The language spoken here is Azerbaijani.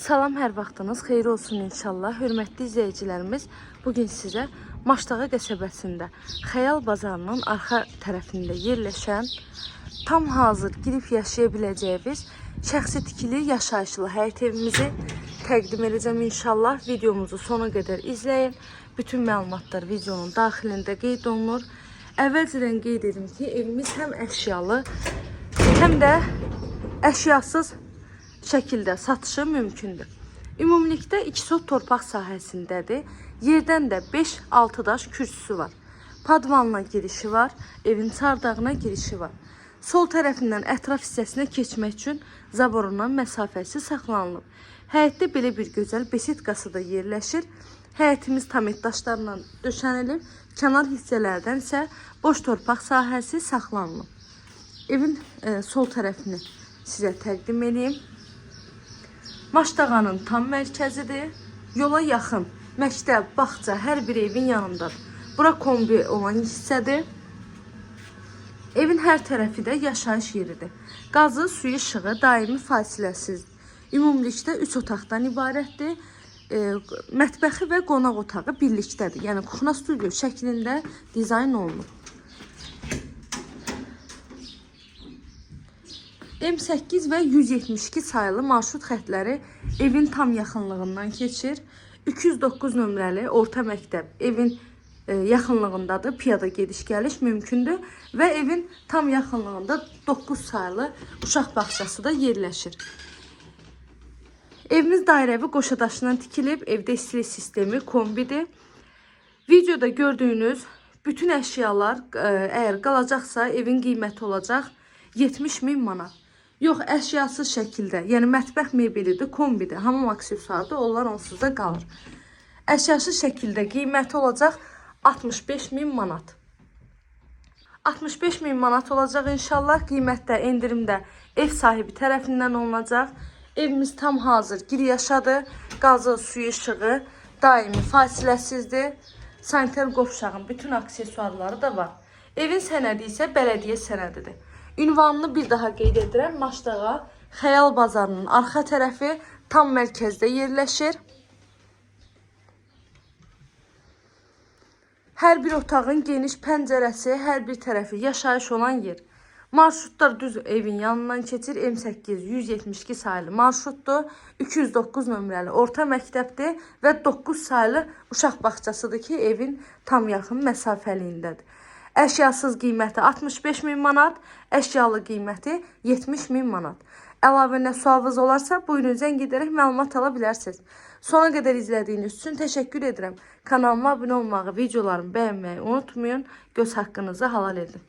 Salam, hər vaxtınız xeyir olsun inşallah. Hörmətli izləyicilərimiz, bugün sizə Maşdağa qəsəbəsində Xəyal bazarının arxa tərəfində yerləşən, tam hazır girib yaşaya biləcəyiniz şəxsi tikili yaşayışlı həyət evimizi təqdim edəcəm inşallah. Videomuzu sona qədər izləyin. Bütün məlumatlar videonun daxilində qeyd olunur. Əvvəlcədən qeyd edim ki, evimiz həm əşyalı, həm də əşyasız şəkildə satışı mümkündür. Ümumilikdə 2 sot torpaq sahəsindədir. Yerdən də 5-6 daş kürsüsü var. Padvanla girişi var, evin çardağına girişi var. Sol tərəfindən ətraf hissəsinə keçmək üçün zaborundan məsafəsi saxlanılıb. Həyətdə belə bir gözəl besetkası da yerləşir. Həyətimiz tam daşlarla döşənilib, kənar hissələrdən isə boş torpaq sahəsi saxlanılıb. Evin sol tərəfini sizə təqdim edeyim. Maşdağanın tam mərkəzidir. Yola yaxın məktəb, bağça hər bir evin yanındadır. Bura kombi olan hissədir. Evin hər tərəfi də yaşayış yeridir. Qazı, suyu, işığı daimi fasiləsizdir. Ümumilikdə 3 otaqdan ibarətdir. Mətbəxi və qonaq otağı birlikdədir. Yəni kuxna studiyo şəklində dizayn olunub. M8 və 172 sayılı marşrut xətləri evin tam yaxınlığından keçir. 209 nömrəli orta məktəb evin yaxınlığındadır. Piyada gediş-gəliş mümkündür və evin tam yaxınlığında 9 sayılı uşaq bağçası da yerləşir. Evimiz dairəvi qoşadaşından tikilib, evdə istilik sistemi kombidir. Videoda gördüyünüz bütün əşyalar əgər qalacaqsa evin qiyməti olacaq 70.000 manat. Yox, əşyasız şəkildə, yəni mətbəx mebelidir, kombidir, hamam aksesuardır, onlar onsuz da qalır. Əşyasız şəkildə qiyməti olacaq 65.000 manat. 65.000 manat olacaq inşallah. Qiymətdə, endirimdə ev sahibi tərəfindən olunacaq. Evimiz tam hazır, gir yaşadır. Qazı, suyu, işığı daimi fasiləsizdir. Sanitar qovşağın bütün aksesuarları da var. Evin sənədi isə bələdiyyə sənədidir. Ünvanını bir daha qeyd edirəm. Maşdağa Xəyal bazarının arxa tərəfi tam mərkəzdə yerləşir. Hər bir otağın geniş pəncərəsi, hər bir tərəfi yaşayış olan yer. Marşrutlar düz evin yanından keçir. M8 172 sayılı marşrutdur. 209 nömrəli orta məktəbdir və 9 sayılı uşaq bağçasıdır ki, evin tam yaxın məsafəliyindədir. Əşyasız qiyməti 65.000 manat, əşyalı qiyməti 70.000 manat. Əlavə nə sualınız olarsa, buyurun zəng edərək məlumat ala bilərsiniz. Sona qədər izlədiyiniz üçün təşəkkür edirəm. Kanalıma abunə olmağı, videolarımı bəyənməyi unutmayın. Göz haqqınızı halal edin.